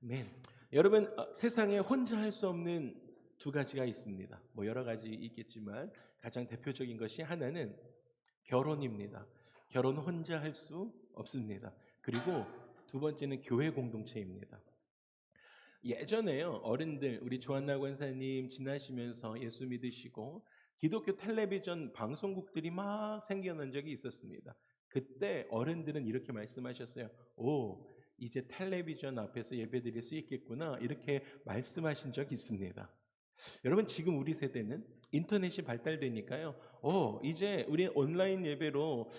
아멘. 여러분, 세상에 혼자 할 수 없는 두 가지가 있습니다. 뭐 여러 가지 있겠지만 가장 대표적인 것이 하나는 결혼입니다. 결혼 혼자 할 수 없습니다. 그리고 두 번째는 교회 공동체입니다. 예전에요, 어른들, 우리 조한나 권사님 지나시면서 예수 믿으시고 기독교 텔레비전 방송국들이 막 생겨난 적이 있었습니다. 그때 어른들은 이렇게 말씀하셨어요. 오, 이제 텔레비전 앞에서 예배드릴 수 있겠구나. 이렇게 말씀하신 적이 있습니다. 여러분, 지금 우리 세대는 인터넷이 발달되니까요. 이제 우리 온라인으로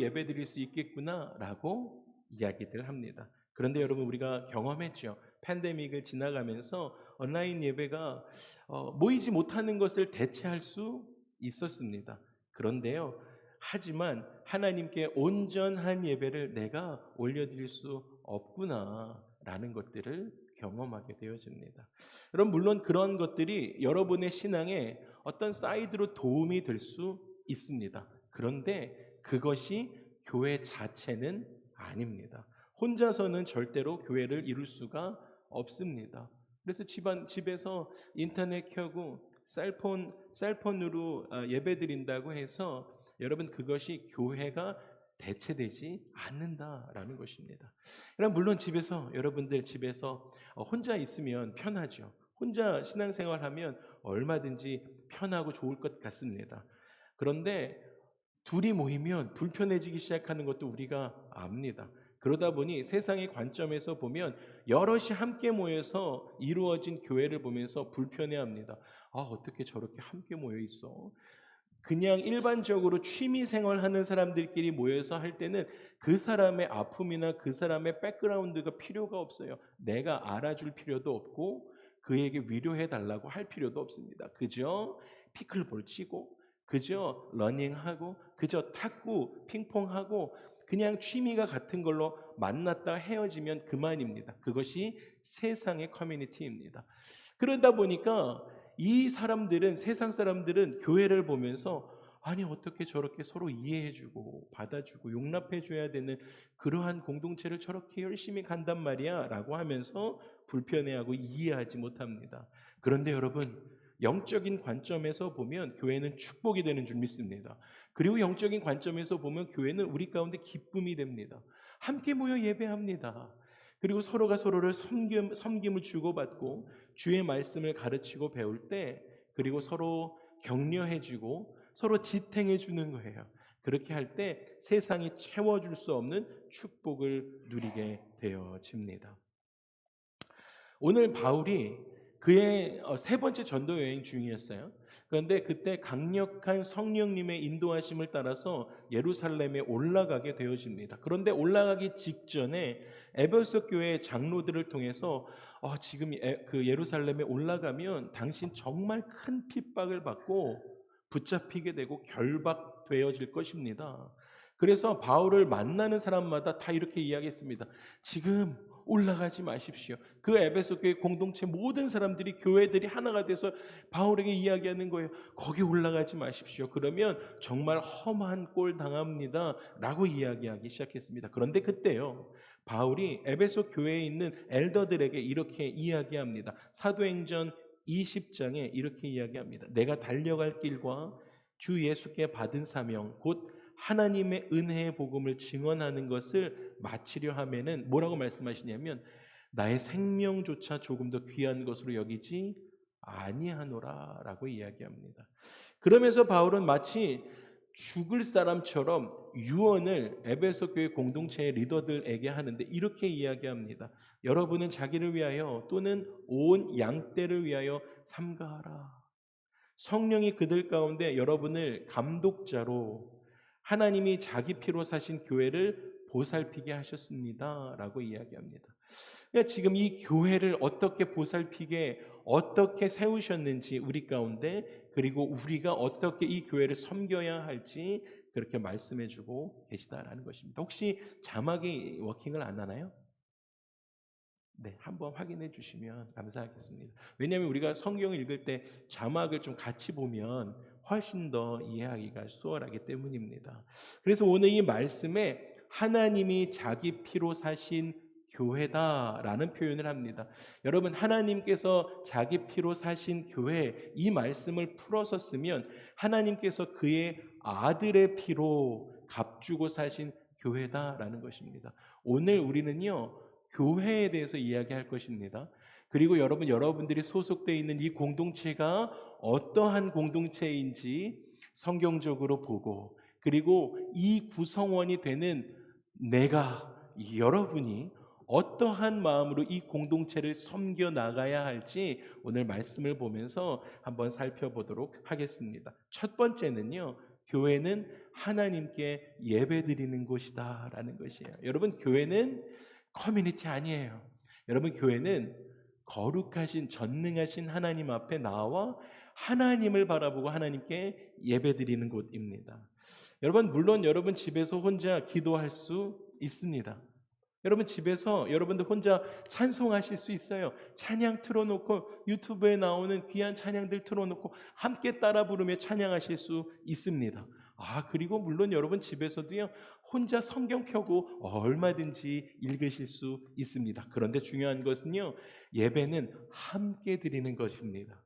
예배드릴 수 있겠구나라고 이야기들 합니다. 그런데 여러분, 우리가 경험했죠. 팬데믹을 지나가면서 온라인 예배가 모이지 못하는 것을 대체할 수 있었습니다. 그런데요, 하지만 하나님께 온전한 예배를 내가 올려드릴 수 없구나라는 것들을 경험하게 되어집니다. 여러분, 물론 그런 것들이 여러분의 신앙에 어떤 사이드로 도움이 될 수 있습니다. 그런데 그것이 교회 자체는 아닙니다. 혼자서는 절대로 교회를 이룰 수가 없습니다. 그래서 집에서 인터넷 켜고 셀폰으로 예배드린다고 해서 여러분, 그것이 교회가 대체되지 않는다라는 것입니다. 물론 여러분들 집에서 혼자 있으면 편하죠. 혼자 신앙생활하면 얼마든지 편하고 좋을 것 같습니다. 그런데 둘이 모이면 불편해지기 시작하는 것도 우리가 압니다. 그러다 보니 세상의 관점에서 보면 여럿이 함께 모여서 이루어진 교회를 보면서 불편해합니다. 어떻게 저렇게 함께 모여 있어? 그냥 일반적으로 취미 생활하는 사람들끼리 모여서 할 때는 그 사람의 아픔이나 그 사람의 백그라운드가 필요가 없어요. 내가 알아줄 필요도 없고 그에게 위로해 달라고 할 필요도 없습니다. 그저 피클볼 치고, 그저 러닝하고, 그저 탁구, 핑퐁하고, 그냥 취미가 같은 걸로 만났다 헤어지면 그만입니다. 그것이 세상의 커뮤니티입니다. 그러다 보니까 세상 사람들은 교회를 보면서 아니, 어떻게 저렇게 서로 이해해주고 받아주고 용납해줘야 되는 그러한 공동체를 저렇게 열심히 간단 말이야 라고 하면서 불편해하고 이해하지 못합니다. 그런데 여러분, 영적인 관점에서 보면 교회는 축복이 되는 줄 믿습니다. 그리고 영적인 관점에서 보면 교회는 우리 가운데 기쁨이 됩니다. 함께 모여 예배합니다. 그리고 서로가 서로를 섬김을 주고받고 주의 말씀을 가르치고 배울 때, 그리고 서로 격려해주고 서로 지탱해 주는 거예요. 그렇게 할 때 세상이 채워줄 수 없는 축복을 누리게 되어집니다. 오늘 바울이 그의 세 번째 전도 여행 중이었어요. 그런데 그때 강력한 성령님의 인도하심을 따라서 예루살렘에 올라가게 되어집니다. 그런데 올라가기 직전에 에베소 교회 장로들을 통해서 지금 그 예루살렘에 올라가면 당신 정말 큰 핍박을 받고 붙잡히게 되고 결박되어질 것입니다. 그래서 바울을 만나는 사람마다 다 이렇게 이야기했습니다. 지금 올라가지 마십시오. 그 에베소 교회 공동체 모든 사람들이, 교회들이 하나가 돼서 바울에게 이야기하는 거예요. 거기 올라가지 마십시오. 그러면 정말 험한 꼴 당합니다 라고 이야기하기 시작했습니다. 그런데 그때요, 바울이 에베소 교회에 있는 엘더들에게 이렇게 이야기합니다. 사도행전 20장에 이렇게 이야기합니다. 내가 달려갈 길과 주 예수께 받은 사명 곧 하나님의 은혜의 복음을 증언하는 것을 마치려 하면은 뭐라고 말씀하시냐면 나의 생명조차 조금 더 귀한 것으로 여기지 아니하노라라고 이야기합니다. 그러면서 바울은 마치 죽을 사람처럼 유언을 에베소 교회 공동체의 리더들에게 하는데 이렇게 이야기합니다. 여러분은 자기를 위하여 또는 온 양떼를 위하여 삼가하라. 성령이 그들 가운데 여러분을 감독자로 하나님이 자기 피로 사신 교회를 보살피게 하셨습니다 라고 이야기합니다. 그러니까 지금 이 교회를 어떻게 보살피게, 어떻게 세우셨는지 우리 가운데, 그리고 우리가 어떻게 이 교회를 섬겨야 할지 그렇게 말씀해주고 계시다라는 것입니다. 혹시 자막이 워킹을 안 하나요? 네, 한번 확인해 주시면 감사하겠습니다. 왜냐하면 우리가 성경을 읽을 때 자막을 좀 같이 보면 훨씬 더 이해하기가 수월하기 때문입니다. 그래서 오늘 이 말씀에 하나님이 자기 피로 사신 교회다라는 표현을 합니다. 여러분, 하나님께서 자기 피로 사신 교회, 이 말씀을 풀어서 쓰면 하나님께서 그의 아들의 피로 값주고 사신 교회다라는 것입니다. 오늘 우리는요, 교회에 대해서 이야기할 것입니다. 그리고 여러분들이 소속되어 있는 이 공동체가 어떠한 공동체인지 성경적으로 보고, 그리고 이 구성원이 되는 내가, 여러분이 어떠한 마음으로 이 공동체를 섬겨 나가야 할지 오늘 말씀을 보면서 한번 살펴보도록 하겠습니다. 첫 번째는요, 교회는 하나님께 예배드리는 곳이다라는 것이에요. 여러분, 교회는 커뮤니티 아니에요. 여러분, 교회는 거룩하신 전능하신 하나님 앞에 나와 하나님을 바라보고 하나님께 예배드리는 곳입니다. 여러분, 물론 여러분 집에서 혼자 기도할 수 있습니다. 여러분 집에서 여러분들 혼자 찬송하실 수 있어요. 찬양 틀어놓고 유튜브에 나오는 귀한 찬양들 틀어놓고 함께 따라 부르며 찬양하실 수 있습니다. 그리고 물론 여러분 집에서도요, 혼자 성경 펴고 얼마든지 읽으실 수 있습니다. 그런데 중요한 것은요, 예배는 함께 드리는 것입니다.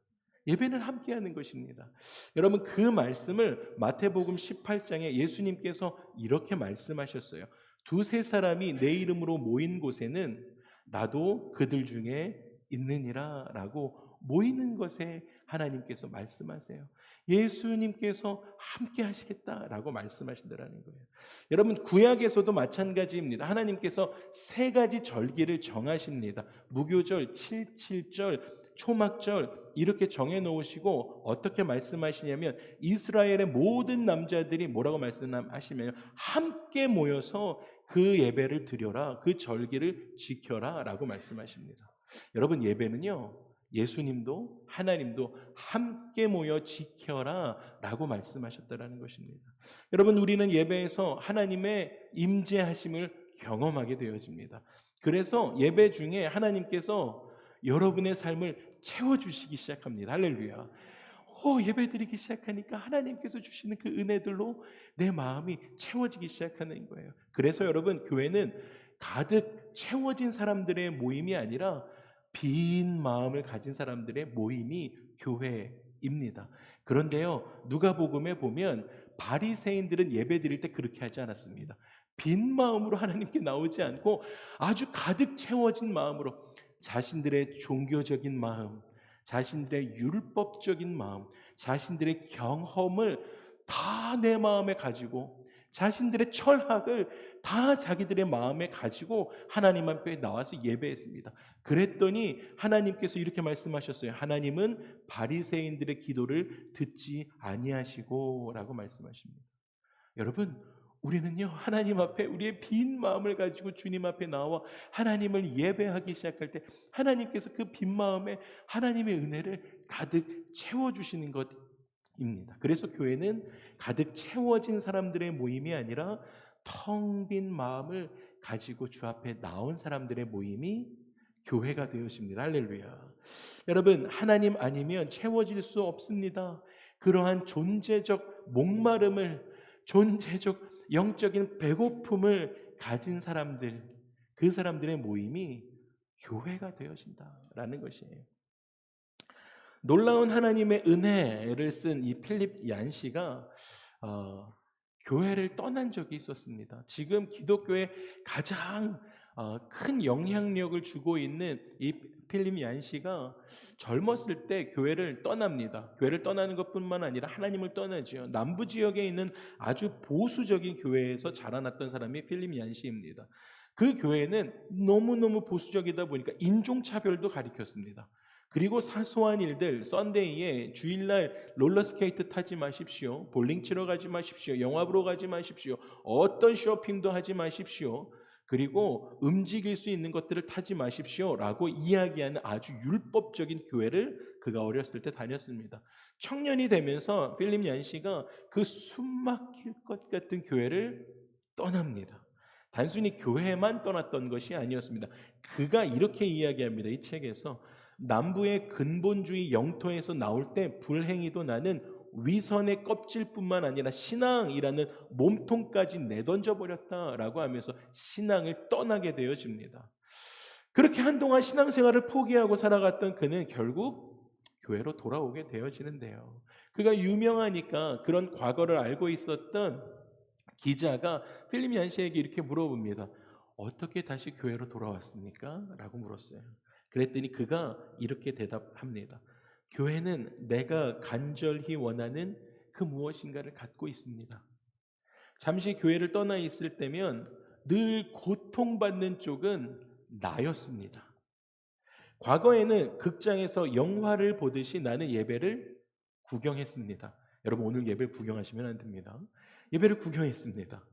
예배는 함께 하는 것입니다. 여러분, 그 말씀을 마태복음 18장에 예수님께서 이렇게 말씀하셨어요. 두세 사람이 내 이름으로 모인 곳에는 나도 그들 중에 있느니라 라고, 모이는 것에 하나님께서 말씀하세요. 예수님께서 함께 하시겠다라고 말씀하신다는 거예요. 여러분, 구약에서도 마찬가지입니다. 하나님께서 세 가지 절기를 정하십니다. 무교절, 칠칠절, 초막절 이렇게 정해놓으시고 어떻게 말씀하시냐면, 이스라엘의 모든 남자들이 뭐라고 말씀하시면 함께 모여서 그 예배를 드려라, 그 절기를 지켜라 라고 말씀하십니다. 여러분, 예배는요, 예수님도 하나님도 함께 모여 지켜라 라고 말씀하셨다는 것입니다. 여러분, 우리는 예배에서 하나님의 임재하심을 경험하게 되어집니다. 그래서 예배 중에 하나님께서 여러분의 삶을 채워주시기 시작합니다. 할렐루야. 예배드리기 시작하니까 하나님께서 주시는 그 은혜들로 내 마음이 채워지기 시작하는 거예요. 그래서 여러분, 교회는 가득 채워진 사람들의 모임이 아니라 빈 마음을 가진 사람들의 모임이 교회입니다. 그런데요, 누가복음에 보면 바리새인들은 예배드릴 때 그렇게 하지 않았습니다. 빈 마음으로 하나님께 나오지 않고 아주 가득 채워진 마음으로 자신들의 종교적인 마음, 자신들의 율법적인 마음, 자신들의 경험을 다 내 마음에 가지고, 자신들의 철학을 다 자기들의 마음에 가지고 하나님 앞에 나와서 예배했습니다. 그랬더니 하나님께서 이렇게 말씀하셨어요. 하나님은 바리새인들의 기도를 듣지 아니하시고 라고 말씀하십니다. 여러분, 우리는요, 하나님 앞에 우리의 빈 마음을 가지고 주님 앞에 나와 하나님을 예배하기 시작할 때 하나님께서 그 빈 마음에 하나님의 은혜를 가득 채워주시는 것입니다. 그래서 교회는 가득 채워진 사람들의 모임이 아니라 텅 빈 마음을 가지고 주 앞에 나온 사람들의 모임이 교회가 되어집니다. 할렐루야. 여러분, 하나님 아니면 채워질 수 없습니다. 그러한 존재적 목마름을, 존재적 영적인 배고픔을 가진 사람들, 그 사람들의 모임이 교회가 되어진다라는 것이에요. 놀라운 하나님의 은혜를 쓴 이 필립 얀 씨가 교회를 떠난 적이 있었습니다. 지금 기독교에 가장 큰 영향력을 주고 있는 이 필립 얀 씨가 젊었을 때 교회를 떠납니다. 교회를 떠나는 것뿐만 아니라 하나님을 떠나죠. 남부 지역에 있는 아주 보수적인 교회에서 자라났던 사람이 필립 얀 씨입니다. 그 교회는 너무너무 보수적이다 보니까 인종차별도 가리켰습니다. 그리고 사소한 일들, 썬데이에 주일날 롤러스케이트 타지 마십시오, 볼링 치러 가지 마십시오, 영화 보러 가지 마십시오, 어떤 쇼핑도 하지 마십시오, 그리고 움직일 수 있는 것들을 타지 마십시오 라고 이야기하는 아주 율법적인 교회를 그가 어렸을 때 다녔습니다. 청년이 되면서 필립 얀 씨가 그 숨막힐 것 같은 교회를 떠납니다. 단순히 교회만 떠났던 것이 아니었습니다. 그가 이렇게 이야기합니다. 이 책에서 남부의 근본주의 영토에서 나올 때 불행히도 나는 위선의 껍질뿐만 아니라 신앙이라는 몸통까지 내던져 버렸다라고 하면서 신앙을 떠나게 되어집니다. 그렇게 한동안 신앙생활을 포기하고 살아갔던 그는 결국 교회로 돌아오게 되어지는데요. 그가 유명하니까 그런 과거를 알고 있었던 기자가 필립 얀시에게 이렇게 물어봅니다. 어떻게 다시 교회로 돌아왔습니까? 라고 물었어요. 그랬더니 그가 이렇게 대답합니다. 교회는 내가 간절히 원하는 그 무엇인가를 갖고 있습니다. 잠시 교회를 떠나 있을 때면 늘 고통받는 쪽은 나였습니다. 과거에는 극장에서 영화를 보듯이 나는 예배를 구경했습니다. 여러분 오늘 예배를 구경하시면 안 됩니다. 예배를 구경했습니다.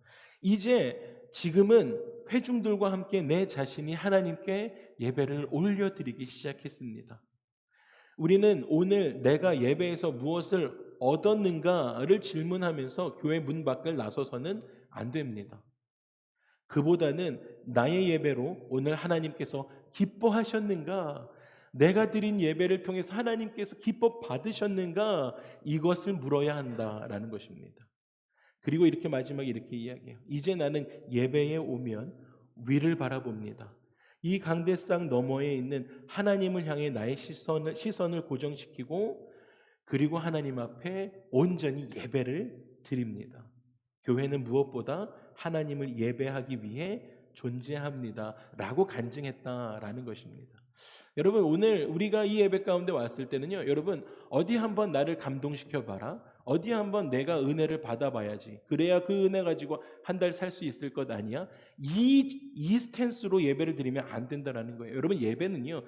이제 지금은 회중들과 함께 내 자신이 하나님께 예배를 올려드리기 시작했습니다. 우리는 오늘 내가 예배에서 무엇을 얻었는가를 질문하면서 교회 문 밖을 나서서는 안 됩니다. 그보다는 나의 예배로 오늘 하나님께서 기뻐하셨는가? 내가 드린 예배를 통해서 하나님께서 기뻐 받으셨는가? 이것을 물어야 한다라는 것입니다. 그리고 이렇게 마지막에 이렇게 이야기해요. 이제 나는 예배에 오면 위를 바라봅니다. 이 강대상 너머에 있는 하나님을 향해 나의 시선을 고정시키고 그리고 하나님 앞에 온전히 예배를 드립니다. 교회는 무엇보다 하나님을 예배하기 위해 존재합니다. 라고 간증했다라는 것입니다. 여러분 오늘 우리가 이 예배 가운데 왔을 때는요. 여러분 어디 한번 나를 감동시켜 봐라. 어디 한번 내가 은혜를 받아봐야지. 그래야 그 은혜 가지고 한 달 살 수 있을 것 아니야? 이 스탠스로 예배를 드리면 안 된다라는 거예요. 여러분 예배는요.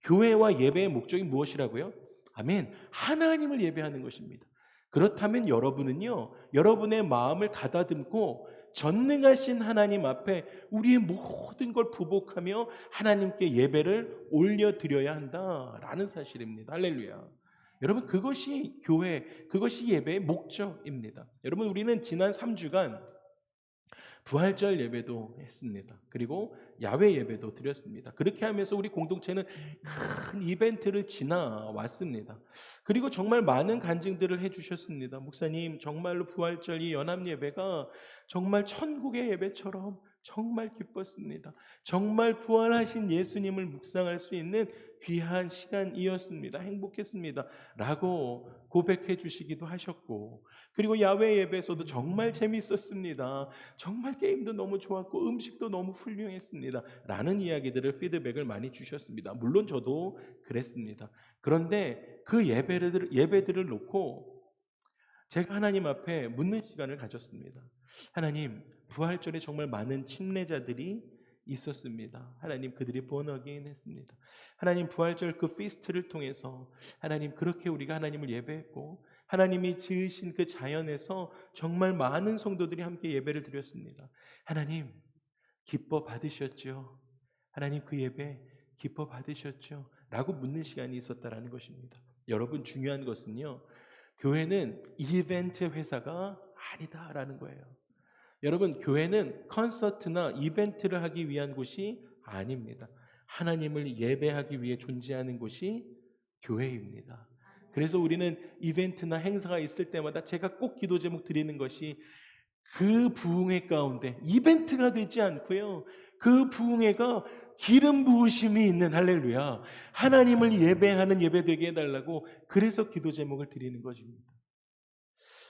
교회와 예배의 목적이 무엇이라고요? 아멘. 하나님을 예배하는 것입니다. 그렇다면 여러분은요. 여러분의 마음을 가다듬고 전능하신 하나님 앞에 우리의 모든 걸 부복하며 하나님께 예배를 올려드려야 한다라는 사실입니다. 할렐루야. 여러분 그것이 교회, 그것이 예배의 목적입니다. 여러분 우리는 지난 3주간 부활절 예배도 했습니다. 그리고 야외 예배도 드렸습니다. 그렇게 하면서 우리 공동체는 큰 이벤트를 지나왔습니다. 그리고 정말 많은 간증들을 해주셨습니다. 목사님 정말로 부활절 이 연합 예배가 정말 천국의 예배처럼 정말 기뻤습니다. 정말 부활하신 예수님을 묵상할 수 있는 귀한 시간이었습니다. 행복했습니다. 라고 고백해 주시기도 하셨고 그리고 야외 예배에서도 정말 재미있었습니다. 정말 게임도 너무 좋았고 음식도 너무 훌륭했습니다. 라는 이야기들을 피드백을 많이 주셨습니다. 물론 저도 그랬습니다. 그런데 그 예배들을 놓고 제가 하나님 앞에 묻는 시간을 가졌습니다. 하나님, 부활절에 정말 많은 침례자들이 있었습니다. 하나님 그들이 번어게인 했습니다. 하나님 부활절 그 피스트를 통해서 하나님 그렇게 우리가 하나님을 예배했고 하나님이 지으신 그 자연에서 정말 많은 성도들이 함께 예배를 드렸습니다. 하나님 기뻐 받으셨죠? 하나님 그 예배 기뻐 받으셨죠? 라고 묻는 시간이 있었다라는 것입니다. 여러분 중요한 것은요. 교회는 이벤트 회사가 아니다라는 거예요. 여러분 교회는 콘서트나 이벤트를 하기 위한 곳이 아닙니다. 하나님을 예배하기 위해 존재하는 곳이 교회입니다. 그래서 우리는 이벤트나 행사가 있을 때마다 제가 꼭 기도 제목 드리는 것이 그 부흥회 가운데 이벤트가 되지 않고요. 그 부흥회가 기름 부으심이 있는 할렐루야. 하나님을 예배하는 예배 되게 해달라고 그래서 기도 제목을 드리는 것입니다.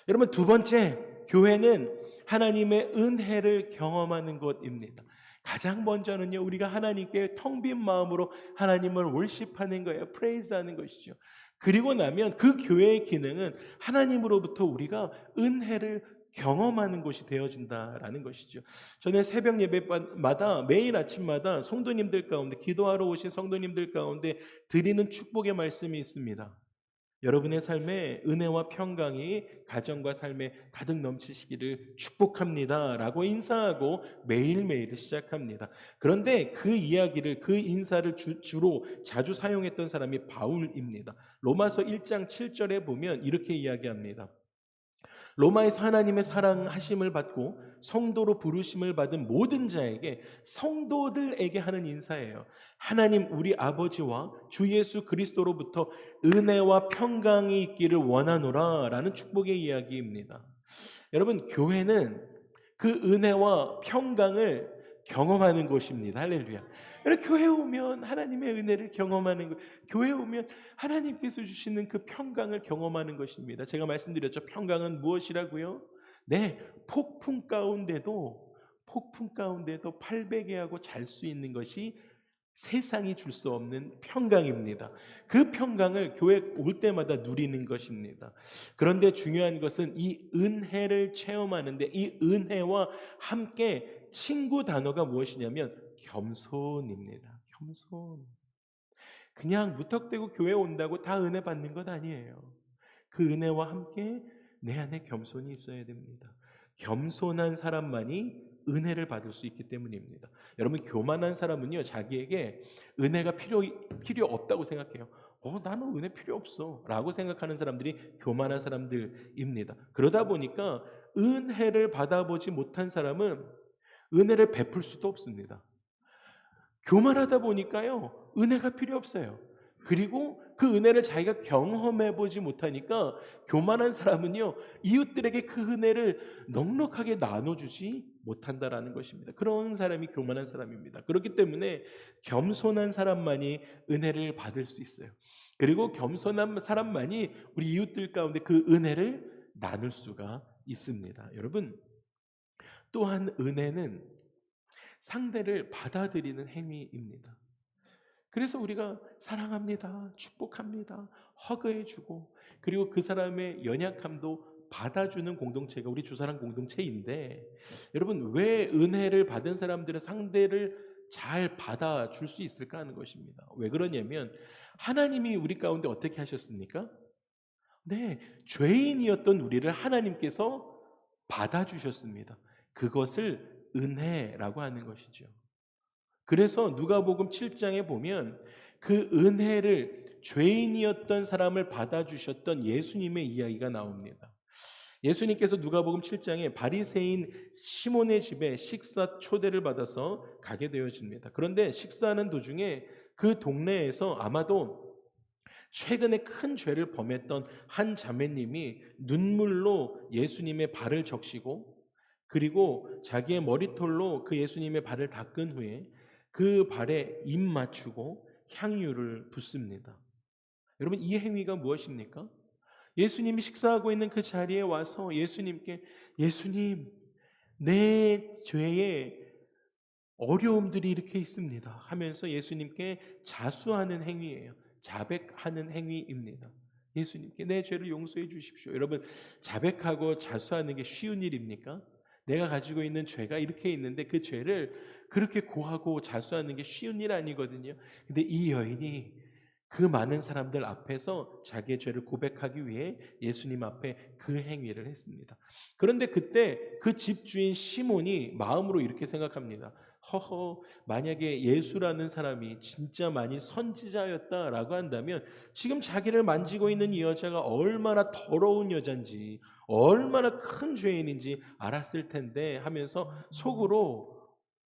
여러분 두 번째, 교회는 하나님의 은혜를 경험하는 곳입니다. 가장 먼저는요, 우리가 하나님께 텅 빈 마음으로 하나님을 월십하는 거예요. 프레이즈하는 것이죠. 그리고 나면 그 교회의 기능은 하나님으로부터 우리가 은혜를 경험하는 곳이 되어진다라는 것이죠. 저는 새벽 예배마다 매일 아침마다 성도님들 가운데 기도하러 오신 성도님들 가운데 드리는 축복의 말씀이 있습니다. 여러분의 삶에 은혜와 평강이 가정과 삶에 가득 넘치시기를 축복합니다 라고 인사하고 매일매일 시작합니다. 그런데 그 이야기를 그 인사를 주로 자주 사용했던 사람이 바울입니다. 로마서 1장 7절에 보면 이렇게 이야기합니다. 로마에서 하나님의 사랑하심을 받고 성도로 부르심을 받은 모든 자에게, 성도들에게 하는 인사예요. 하나님 우리 아버지와 주 예수 그리스도로부터 은혜와 평강이 있기를 원하노라 라는 축복의 이야기입니다. 여러분, 교회는 그 은혜와 평강을 경험하는 곳입니다. 할렐루야. 여러분, 교회 오면 하나님의 은혜를 경험하는 것, 교회 오면 하나님께서 주시는 그 평강을 경험하는 것입니다. 제가 말씀드렸죠. 평강은 무엇이라고요? 네, 폭풍 가운데도 팔베개하고 잘 수 있는 것이 세상이 줄 수 없는 평강입니다. 그 평강을 교회 올 때마다 누리는 것입니다. 그런데 중요한 것은 이 은혜를 체험하는데, 이 은혜와 함께 친구 단어가 무엇이냐면 겸손입니다. 겸손. 그냥 무턱대고 교회 온다고 다 은혜 받는 것 아니에요. 그 은혜와 함께 내 안에 겸손이 있어야 됩니다. 겸손한 사람만이 은혜를 받을 수 있기 때문입니다. 여러분, 교만한 사람은요, 자기에게 은혜가 필요 없다고 생각해요. 나는 은혜 필요 없어 라고 생각하는 사람들이 교만한 사람들입니다. 그러다 보니까 은혜를 받아보지 못한 사람은 은혜를 베풀 수도 없습니다. 교만하다 보니까요, 은혜가 필요 없어요. 그리고 그 은혜를 자기가 경험해 보지 못하니까 교만한 사람은요, 이웃들에게 그 은혜를 넉넉하게 나눠주지 못한다라는 것입니다. 그런 사람이 교만한 사람입니다. 그렇기 때문에 겸손한 사람만이 은혜를 받을 수 있어요. 그리고 겸손한 사람만이 우리 이웃들 가운데 그 은혜를 나눌 수가 있습니다. 여러분, 또한 은혜는 상대를 받아들이는 행위입니다. 그래서 우리가 사랑합니다, 축복합니다, 허그해주고, 그리고 그 사람의 연약함도 받아주는 공동체가 우리 주사랑 공동체인데, 여러분, 왜 은혜를 받은 사람들은 상대를 잘 받아줄 수 있을까 하는 것입니다. 왜 그러냐면 하나님이 우리 가운데 어떻게 하셨습니까? 네, 죄인이었던 우리를 하나님께서 받아주셨습니다. 그것을 은혜라고 하는 것이죠. 그래서 누가복음 7장에 보면 그 은혜를, 죄인이었던 사람을 받아주셨던 예수님의 이야기가 나옵니다. 예수님께서 누가복음 7장에 바리새인 시몬의 집에 식사 초대를 받아서 가게 되어집니다. 그런데 식사하는 도중에 그 동네에서 아마도 최근에 큰 죄를 범했던 한 자매님이 눈물로 예수님의 발을 적시고, 그리고 자기의 머리털로 그 예수님의 발을 닦은 후에 그 발에 입 맞추고 향유를 붓습니다. 여러분, 이 행위가 무엇입니까? 예수님이 식사하고 있는 그 자리에 와서 예수님께, 예수님, 내 죄에 어려움들이 이렇게 있습니다 하면서 예수님께 자수하는 행위예요. 자백하는 행위입니다. 예수님께 내 죄를 용서해 주십시오. 여러분, 자백하고 자수하는 게 쉬운 일입니까? 내가 가지고 있는 죄가 이렇게 있는데 그 죄를 그렇게 고하고 자수하는 게 쉬운 일 아니거든요. 근데 이 여인이 그 많은 사람들 앞에서 자기의 죄를 고백하기 위해 예수님 앞에 그 행위를 했습니다. 그런데 그때 그 집주인 시몬이 마음으로 이렇게 생각합니다. 허허, 만약에 예수라는 사람이 진짜 만일 선지자였다라고 한다면 지금 자기를 만지고 있는 이 여자가 얼마나 더러운 여잔지, 얼마나 큰 죄인인지 알았을 텐데 하면서 속으로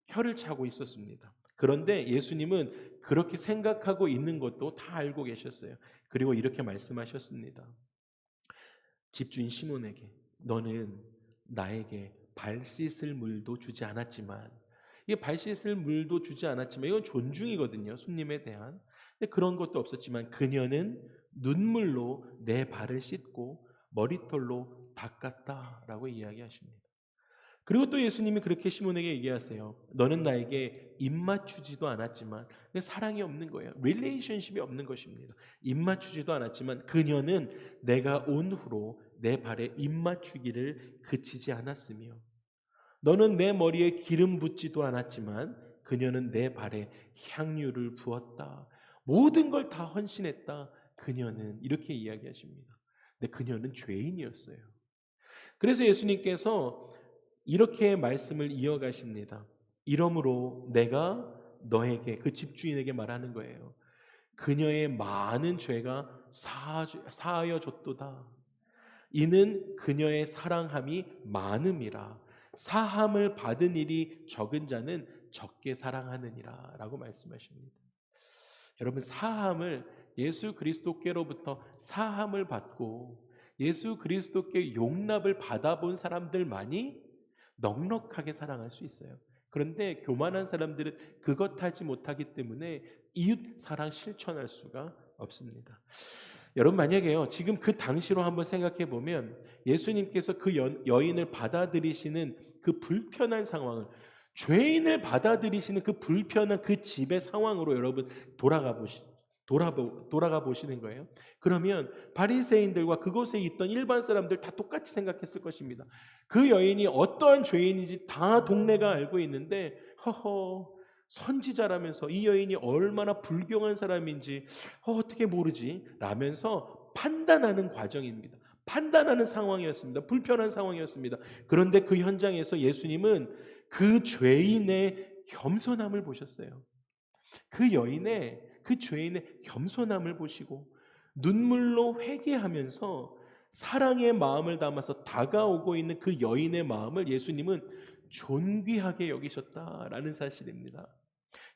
혀를 차고 있었습니다. 그런데 예수님은 그렇게 생각하고 있는 것도 다 알고 계셨어요. 그리고 이렇게 말씀하셨습니다. 집주인 시몬에게, 너는 나에게 발 씻을 물도 주지 않았지만, 이게 발 씻을 물도 주지 않았지만 이건 존중이거든요, 손님에 대한. 근데 그런 것도 없었지만 그녀는 눈물로 내 발을 씻고 머리털로 닦았다라고 이야기하십니다. 그리고 또 예수님이 그렇게 시몬에게 얘기하세요. 너는 나에게 입 맞추지도 않았지만, 사랑이 없는 거예요. 릴레이션십이 없는 것입니다. 입 맞추지도 않았지만 그녀는 내가 온 후로 내 발에 입 맞추기를 그치지 않았으며, 너는 내 머리에 기름 붓지도 않았지만 그녀는 내 발에 향유를 부었다. 모든 걸 다 헌신했다. 그녀는 이렇게 이야기하십니다. 근데 그녀는 죄인이었어요. 그래서 예수님께서 이렇게 말씀을 이어가십니다. 이러므로 내가 너에게, 그 집주인에게 말하는 거예요. 그녀의 많은 죄가 사하여 줬도다. 이는 그녀의 사랑함이 많음이라. 사함을 받은 일이 적은 자는 적게 사랑하느니라 라고 말씀하십니다. 여러분, 사함을 예수 그리스도께로부터 사함을 받고 예수 그리스도께 용납을 받아본 사람들만이 넉넉하게 사랑할 수 있어요. 그런데 교만한 사람들은 그것 하지 못하기 때문에 이웃 사랑 실천할 수가 없습니다. 여러분, 만약에요, 지금 그 당시로 한번 생각해 보면 예수님께서 그 여인을 받아들이시는 그 불편한 상황을, 죄인을 받아들이시는 그 불편한 그 집의 상황으로 여러분 돌아가 보시는 거예요. 그러면 바리새인들과 그곳에 있던 일반 사람들 다 똑같이 생각했을 것입니다. 그 여인이 어떠한 죄인인지 다 동네가 알고 있는데, 허허, 선지자라면서 이 여인이 얼마나 불경한 사람인지 어떻게 모르지? 라면서 판단하는 과정입니다. 판단하는 상황이었습니다. 불편한 상황이었습니다. 그런데 그 현장에서 예수님은 그 죄인의 겸손함을 보셨어요. 그 죄인의 겸손함을 보시고 눈물로 회개하면서 사랑의 마음을 담아서 다가오고 있는 그 여인의 마음을 예수님은 존귀하게 여기셨다라는 사실입니다.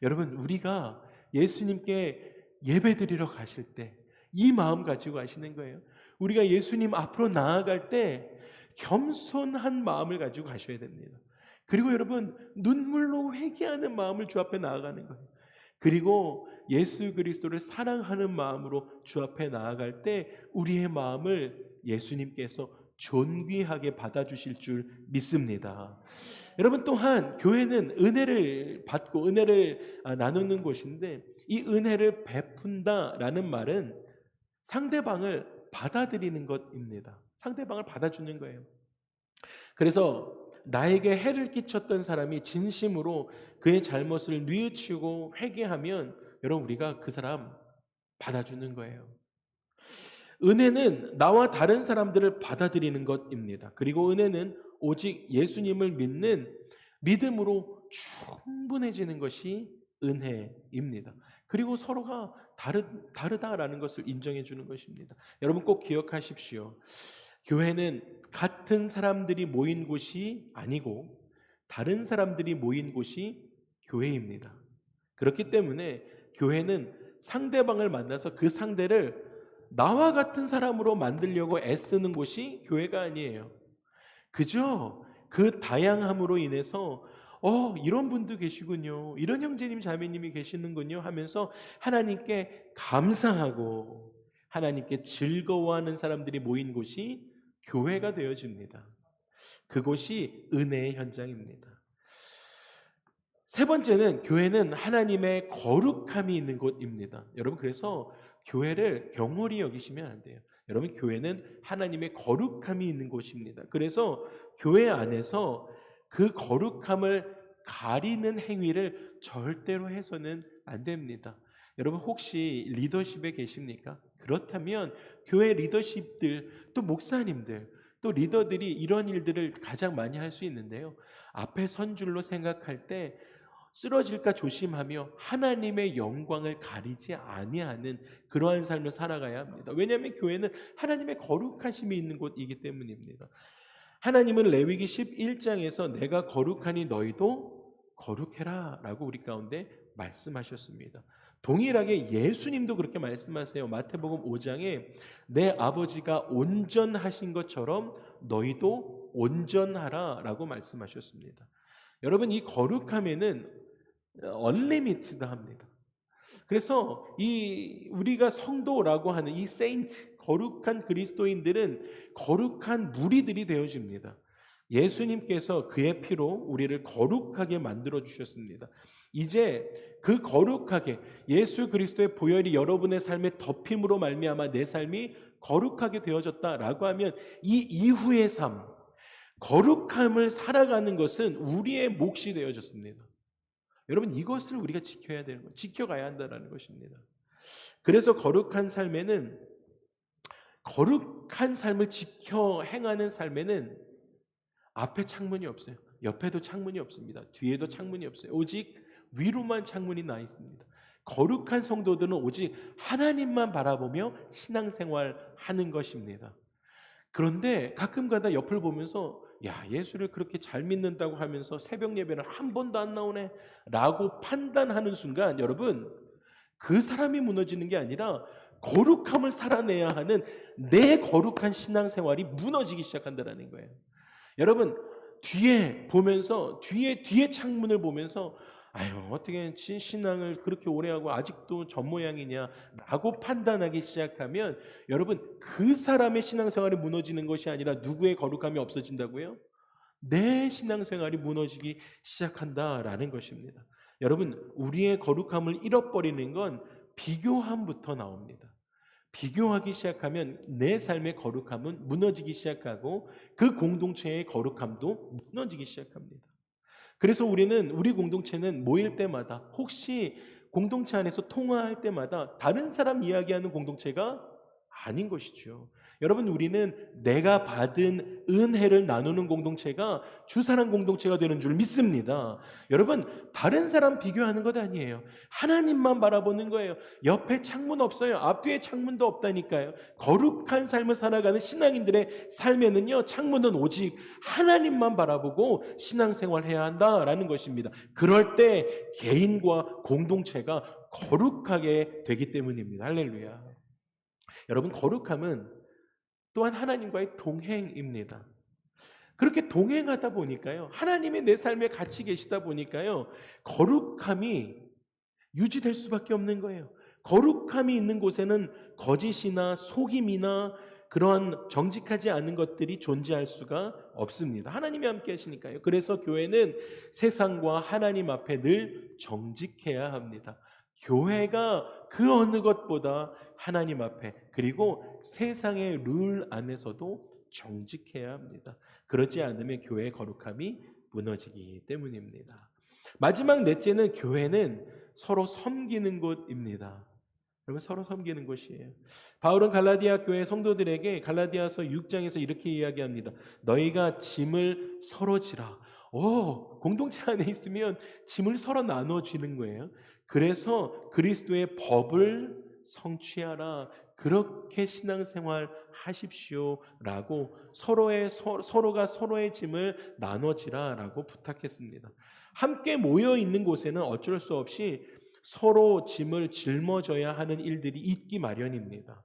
여러분, 우리가 예수님께 예배드리러 가실 때 이 마음 가지고 가시는 거예요. 우리가 예수님 앞으로 나아갈 때 겸손한 마음을 가지고 가셔야 됩니다. 그리고 여러분, 눈물로 회개하는 마음을 주 앞에 나아가는 거예요. 그리고 예수 그리스도를 사랑하는 마음으로 주 앞에 나아갈 때 우리의 마음을 예수님께서 존귀하게 받아주실 줄 믿습니다. 여러분, 또한 교회는 은혜를 받고 은혜를 나누는 곳인데, 이 은혜를 베푼다라는 말은 상대방을 받아들이는 것입니다. 상대방을 받아주는 거예요. 그래서 나에게 해를 끼쳤던 사람이 진심으로 그의 잘못을 뉘우치고 회개하면 여러분, 우리가 그 사람 받아주는 거예요. 은혜는 나와 다른 사람들을 받아들이는 것입니다. 그리고 은혜는 오직 예수님을 믿는 믿음으로 충분해지는 것이 은혜입니다. 그리고 서로가 다르다라는 것을 인정해 주는 것입니다. 여러분, 꼭 기억하십시오. 교회는 같은 사람들이 모인 곳이 아니고 다른 사람들이 모인 곳이 교회입니다. 그렇기 때문에 교회는 상대방을 만나서 그 상대를 나와 같은 사람으로 만들려고 애쓰는 곳이 교회가 아니에요. 그저 그 다양함으로 인해서 이런 분도 계시군요, 이런 형제님 자매님이 계시는군요 하면서 하나님께 감사하고 하나님께 즐거워하는 사람들이 모인 곳이 교회가 되어집니다. 그곳이 은혜의 현장입니다. 세 번째는 교회는 하나님의 거룩함이 있는 곳입니다. 여러분, 그래서 교회를 경홀히 여기시면 안 돼요. 여러분, 교회는 하나님의 거룩함이 있는 곳입니다. 그래서 교회 안에서 그 거룩함을 가리는 행위를 절대로 해서는 안 됩니다. 여러분, 혹시 리더십에 계십니까? 그렇다면 교회 리더십들, 또 목사님들, 또 리더들이 이런 일들을 가장 많이 할 수 있는데요, 앞에 선 줄로 생각할 때 쓰러질까 조심하며 하나님의 영광을 가리지 아니하는 그러한 삶을 살아가야 합니다. 왜냐하면 교회는 하나님의 거룩하심이 있는 곳이기 때문입니다. 하나님은 레위기 11장에서 내가 거룩하니 너희도 거룩해라 라고 우리 가운데 말씀하셨습니다. 동일하게 예수님도 그렇게 말씀하세요. 마태복음 5장에 내 아버지가 온전하신 것처럼 너희도 온전하라 라고 말씀하셨습니다. 여러분, 이 거룩함에는 언리미티드합니다. 그래서 이 우리가 성도라고 하는 이 세인트, 거룩한 그리스도인들은 거룩한 무리들이 되어집니다. 예수님께서 그의 피로 우리를 거룩하게 만들어 주셨습니다. 이제 그 거룩하게 예수 그리스도의 보혈이 여러분의 삶에 덮임으로 말미암아 내 삶이 거룩하게 되어졌다라고 하면 이 이후의 삶, 거룩함을 살아가는 것은 우리의 몫이 되어졌습니다. 여러분, 이것을 우리가 지켜야 되는 것, 지켜가야 한다는 것입니다. 그래서 거룩한 삶을 지켜 행하는 삶에는 앞에 창문이 없어요. 옆에도 창문이 없습니다. 뒤에도 창문이 없어요. 오직 위로만 창문이 나 있습니다. 거룩한 성도들은 오직 하나님만 바라보며 신앙생활하는 것입니다. 그런데 가끔가다 옆을 보면서 야, 예수를 그렇게 잘 믿는다고 하면서 새벽 예배는 한 번도 안 나오네 라고 판단하는 순간 여러분, 그 사람이 무너지는 게 아니라 거룩함을 살아내야 하는 내 거룩한 신앙생활이 무너지기 시작한다는 거예요. 여러분, 뒤에 보면서 뒤에 창문을 보면서 아유, 어떻게 신앙을 그렇게 오래 하고 아직도 전 모양이냐라고 판단하기 시작하면 여러분, 그 사람의 신앙생활이 무너지는 것이 아니라 누구의 거룩함이 없어진다고요? 내 신앙생활이 무너지기 시작한다라는 것입니다. 여러분, 우리의 거룩함을 잃어버리는 건 비교함부터 나옵니다. 비교하기 시작하면 내 삶의 거룩함은 무너지기 시작하고 그 공동체의 거룩함도 무너지기 시작합니다. 그래서 우리 공동체는 모일 때마다 혹시 공동체 안에서 통화할 때마다 다른 사람 이야기하는 공동체가 아닌 것이죠. 여러분, 우리는 내가 받은 은혜를 나누는 공동체가 주사랑 공동체가 되는 줄 믿습니다. 여러분, 다른 사람 비교하는 것 아니에요. 하나님만 바라보는 거예요. 옆에 창문 없어요. 앞뒤에 창문도 없다니까요. 거룩한 삶을 살아가는 신앙인들의 삶에는요, 창문은 오직 하나님만 바라보고 신앙생활해야 한다라는 것입니다. 그럴 때 개인과 공동체가 거룩하게 되기 때문입니다. 할렐루야. 여러분, 거룩함은 또한 하나님과의 동행입니다. 그렇게 동행하다 보니까요, 하나님이 내 삶에 같이 계시다 보니까요, 거룩함이 유지될 수밖에 없는 거예요. 거룩함이 있는 곳에는 거짓이나 속임이나 그러한 정직하지 않은 것들이 존재할 수가 없습니다. 하나님이 함께 하시니까요. 그래서 교회는 세상과 하나님 앞에 늘 정직해야 합니다. 교회가 그 어느 것보다 하나님 앞에, 그리고 세상의 룰 안에서도 정직해야 합니다. 그렇지 않으면 교회의 거룩함이 무너지기 때문입니다. 마지막 넷째는 교회는 서로 섬기는 곳입니다. 여러분, 서로 섬기는 곳이에요. 바울은 갈라디아 교회 성도들에게 갈라디아서 6장에서 이렇게 이야기합니다. 너희가 짐을 서로 지라. 공동체 안에 있으면 짐을 서로 나눠주는 거예요. 그래서 그리스도의 법을 성취하라. 그렇게 신앙생활 하십시오라고 서로가 서로의 짐을 나눠지라라고 부탁했습니다. 함께 모여 있는 곳에는 어쩔 수 없이 서로 짐을 짊어져야 하는 일들이 있기 마련입니다.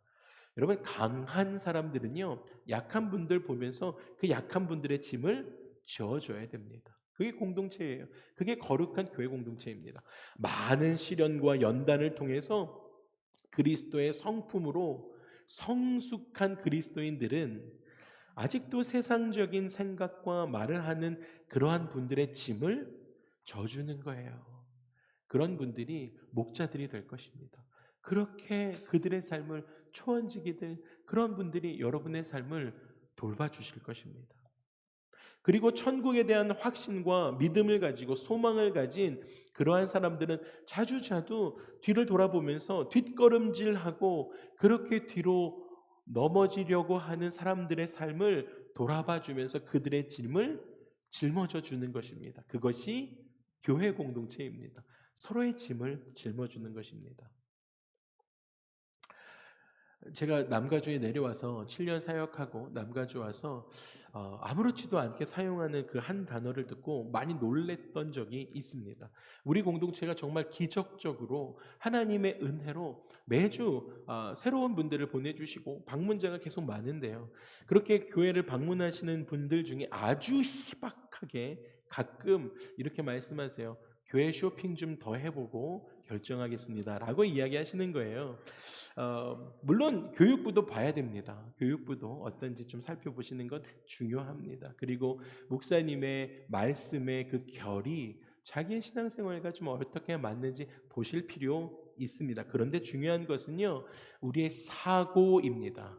여러분, 강한 사람들은요, 약한 분들 보면서 그 약한 분들의 짐을 져줘야 됩니다. 그게 공동체예요. 그게 거룩한 교회 공동체입니다. 많은 시련과 연단을 통해서 그리스도의 성품으로 성숙한 그리스도인들은 아직도 세상적인 생각과 말을 하는 그러한 분들의 짐을 져주는 거예요. 그런 분들이 목자들이 될 것입니다. 그렇게 그들의 삶을 초원지기들, 그런 분들이 여러분의 삶을 돌봐주실 것입니다. 그리고 천국에 대한 확신과 믿음을 가지고 소망을 가진 그러한 사람들은 자주자주 뒤를 돌아보면서 뒷걸음질하고 그렇게 뒤로 넘어지려고 하는 사람들의 삶을 돌아봐 주면서 그들의 짐을 짊어져 주는 것입니다. 그것이 교회 공동체입니다. 서로의 짐을 짊어주는 것입니다. 제가 남가주에 내려와서 7년 사역하고 남가주 와서 아무렇지도 않게 사용하는 그 한 단어를 듣고 많이 놀랬던 적이 있습니다. 우리 공동체가 정말 기적적으로 하나님의 은혜로 매주 새로운 분들을 보내주시고 방문자가 계속 많은데요. 그렇게 교회를 방문하시는 분들 중에 아주 희박하게 가끔 이렇게 말씀하세요. 교회 쇼핑 좀 더 해보고 결정하겠습니다 라고 이야기하시는 거예요. 물론 교육부도 봐야 됩니다. 교육부도 어떤지 좀 살펴보시는 것 중요합니다. 그리고 목사님의 말씀의 그 결이 자기의 신앙생활과 좀 어떻게 맞는지 보실 필요 있습니다. 그런데 중요한 것은요, 우리의 사고입니다.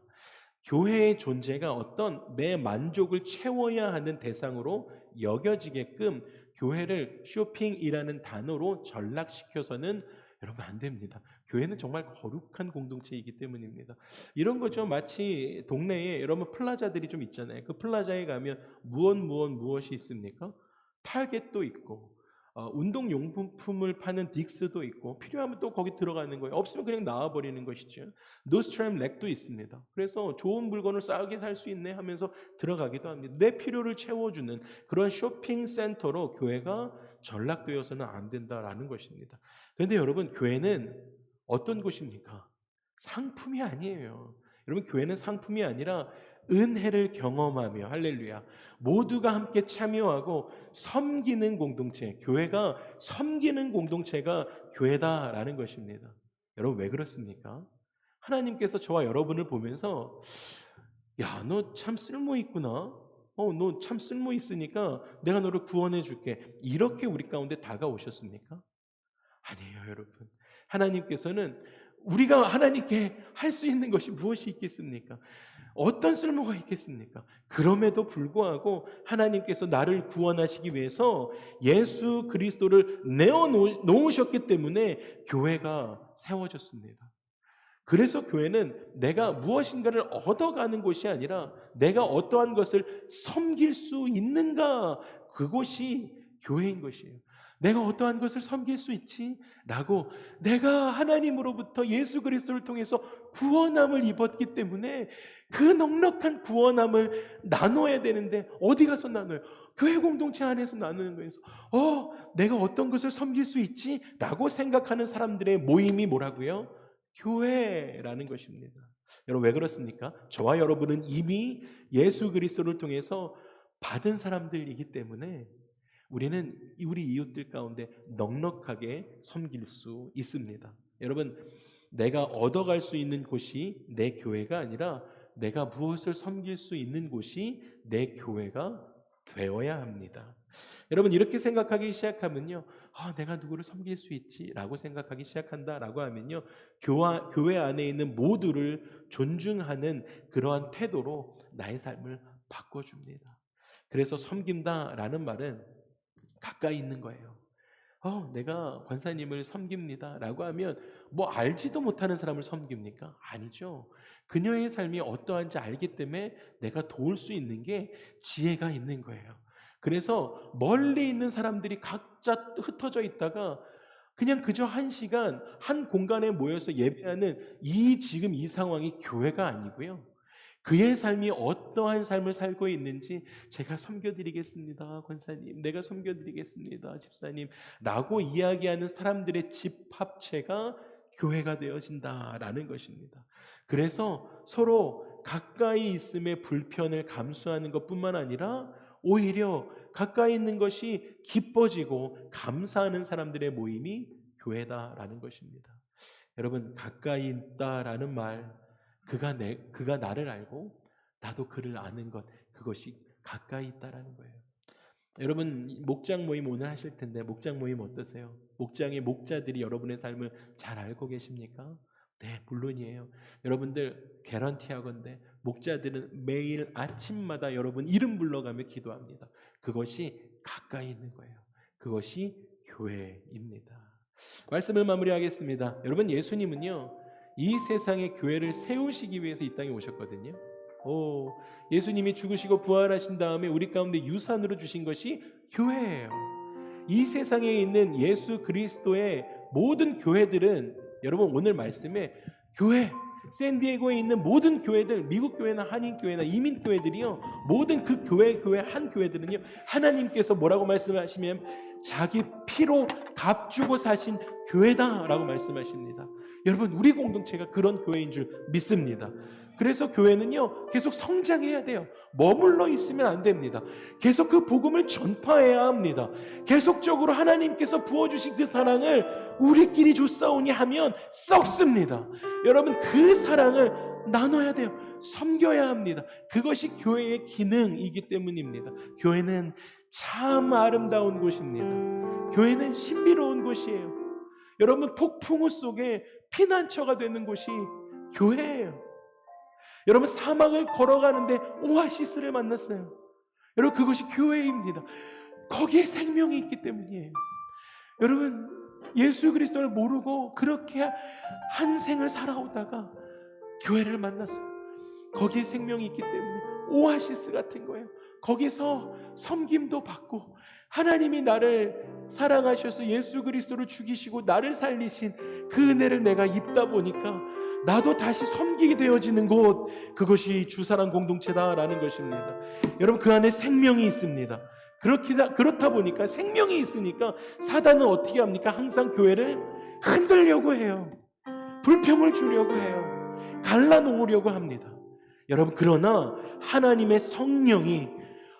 교회의 존재가 어떤 내 만족을 채워야 하는 대상으로 여겨지게끔 교회를 쇼핑이라는 단어로 전락시켜서는 여러분 안 됩니다. 교회는 정말 거룩한 공동체이기 때문입니다. 이런 거죠. 마치 동네에 여러분 플라자들이 좀 있잖아요. 그 플라자에 가면 무엇이 있습니까? 타겟도 있고 운동용품을 파는 딕스도 있고 필요하면 또 거기 들어가는 거예요. 없으면 그냥 나와버리는 것이죠. 노스트램 렉도 있습니다. 그래서 좋은 물건을 싸게 살 수 있네 하면서 들어가기도 합니다. 내 필요를 채워주는 그런 쇼핑센터로 교회가 전락되어서는 안 된다라는 것입니다. 그런데 여러분, 교회는 어떤 곳입니까? 상품이 아니에요. 여러분, 교회는 상품이 아니라 은혜를 경험하며, 할렐루야, 모두가 함께 참여하고 섬기는 공동체, 교회가 섬기는 공동체가 교회다라는 것입니다. 여러분, 왜 그렇습니까? 하나님께서 저와 여러분을 보면서 야, 너 참 쓸모 있구나. 너 참 쓸모 있으니까 내가 너를 구원해 줄게. 이렇게 우리 가운데 다가오셨습니까? 아니에요, 여러분. 하나님께서는 우리가 하나님께 할 수 있는 것이 무엇이 있겠습니까? 어떤 쓸모가 있겠습니까? 그럼에도 불구하고 하나님께서 나를 구원하시기 위해서 예수 그리스도를 내어 놓으셨기 때문에 교회가 세워졌습니다. 그래서 교회는 내가 무엇인가를 얻어가는 곳이 아니라 내가 어떠한 것을 섬길 수 있는가, 그것이 교회인 것이에요. 내가 어떠한 것을 섬길 수 있지? 라고, 내가 하나님으로부터 예수 그리스도를 통해서 구원함을 입었기 때문에 그 넉넉한 구원함을 나눠야 되는데 어디 가서 나눠요? 교회 공동체 안에서 나누는 거에서 내가 어떤 것을 섬길 수 있지? 라고 생각하는 사람들의 모임이 뭐라고요? 교회라는 것입니다. 여러분, 왜 그렇습니까? 저와 여러분은 이미 예수 그리스도를 통해서 받은 사람들이기 때문에 우리는 우리 이웃들 가운데 넉넉하게 섬길 수 있습니다. 여러분, 내가 얻어갈 수 있는 곳이 내 교회가 아니라 내가 무엇을 섬길 수 있는 곳이 내 교회가 되어야 합니다. 여러분, 이렇게 생각하기 시작하면요, 내가 누구를 섬길 수 있지? 라고 생각하기 시작한다라고 하면요, 교회 안에 있는 모두를 존중하는 그러한 태도로 나의 삶을 바꿔줍니다. 그래서 섬긴다라는 말은 가까이 있는 거예요. 내가 권사님을 섬깁니다 라고 하면 뭐 알지도 못하는 사람을 섬깁니까? 아니죠. 그녀의 삶이 어떠한지 알기 때문에 내가 도울 수 있는 게 지혜가 있는 거예요. 그래서 멀리 있는 사람들이 각자 흩어져 있다가 그냥 그저 한 시간 한 공간에 모여서 예배하는 지금 이 상황이 교회가 아니고요, 그의 삶이 어떠한 삶을 살고 있는지 제가 섬겨드리겠습니다, 권사님, 내가 섬겨드리겠습니다, 집사님 라고 이야기하는 사람들의 집합체가 교회가 되어진다라는 것입니다. 그래서 서로 가까이 있음의 불편을 감수하는 것뿐만 아니라 오히려 가까이 있는 것이 기뻐지고 감사하는 사람들의 모임이 교회다라는 것입니다. 여러분, 가까이 있다라는 말, 그가 나를 알고 나도 그를 아는 것, 그것이 가까이 있다라는 거예요. 여러분, 목장 모임 오늘 하실 텐데 목장 모임 어떠세요? 목장의 목자들이 여러분의 삶을 잘 알고 계십니까? 네, 물론이에요. 여러분들 개런티하건대 목자들은 매일 아침마다 여러분 이름 불러가며 기도합니다. 그것이 가까이 있는 거예요. 그것이 교회입니다. 말씀을 마무리하겠습니다. 여러분, 예수님은요, 이 세상에 교회를 세우시기 위해서 이 땅에 오셨거든요. 예수님이 죽으시고 부활하신 다음에 우리 가운데 유산으로 주신 것이 교회예요. 이 세상에 있는 예수 그리스도의 모든 교회들은, 여러분 오늘 말씀에 교회, 샌디에고에 있는 모든 교회들, 미국 교회나 한인 교회나 이민 교회들이요, 모든 그 교회 한 교회들은요, 하나님께서 뭐라고 말씀하시면 자기 피로 값주고 사신 교회다라고 말씀하십니다. 여러분, 우리 공동체가 그런 교회인 줄 믿습니다. 그래서 교회는요, 계속 성장해야 돼요. 머물러 있으면 안 됩니다. 계속 그 복음을 전파해야 합니다. 계속적으로 하나님께서 부어주신 그 사랑을 우리끼리 줬사오니 하면 썩습니다. 여러분, 그 사랑을 나눠야 돼요. 섬겨야 합니다. 그것이 교회의 기능이기 때문입니다. 교회는 참 아름다운 곳입니다. 교회는 신비로운 곳이에요. 여러분, 폭풍우 속에 피난처가 되는 곳이 교회예요. 여러분, 사막을 걸어가는데 오아시스를 만났어요. 여러분, 그것이 교회입니다. 거기에 생명이 있기 때문이에요. 여러분, 예수 그리스도를 모르고 그렇게 한 생을 살아오다가 교회를 만났어요. 거기에 생명이 있기 때문에 오아시스 같은 거예요. 거기서 섬김도 받고 하나님이 나를 사랑하셔서 예수 그리스도를 죽이시고 나를 살리신 그 은혜를 내가 입다 보니까 나도 다시 섬기게 되어지는 곳, 그것이 주사랑 공동체다라는 것입니다. 여러분, 그 안에 생명이 있습니다. 그렇다 보니까, 생명이 있으니까 사단은 어떻게 합니까? 항상 교회를 흔들려고 해요. 불평을 주려고 해요. 갈라놓으려고 합니다. 여러분, 그러나 하나님의 성령이,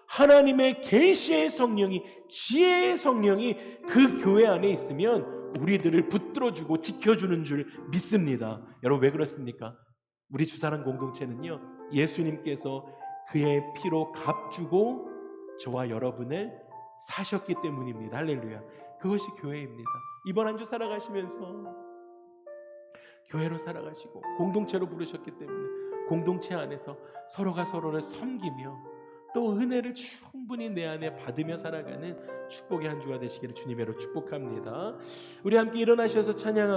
하나님의 계시의 성령이, 지혜의 성령이 그 교회 안에 있으면 우리들을 붙들어주고 지켜주는 줄 믿습니다. 여러분, 왜 그렇습니까? 우리 주사랑 공동체는요, 예수님께서 그의 피로 값주고 저와 여러분을 사셨기 때문입니다. 할렐루야. 그것이 교회입니다. 이번 한 주 살아가시면서 교회로 살아가시고 공동체로 부르셨기 때문에 공동체 안에서 서로가 서로를 섬기며 또 은혜를 충분히 내 안에 받으며 살아가는 축복의 한 주가 되시기를 주님으로 축복합니다. 우리 함께 일어나셔서 찬양하고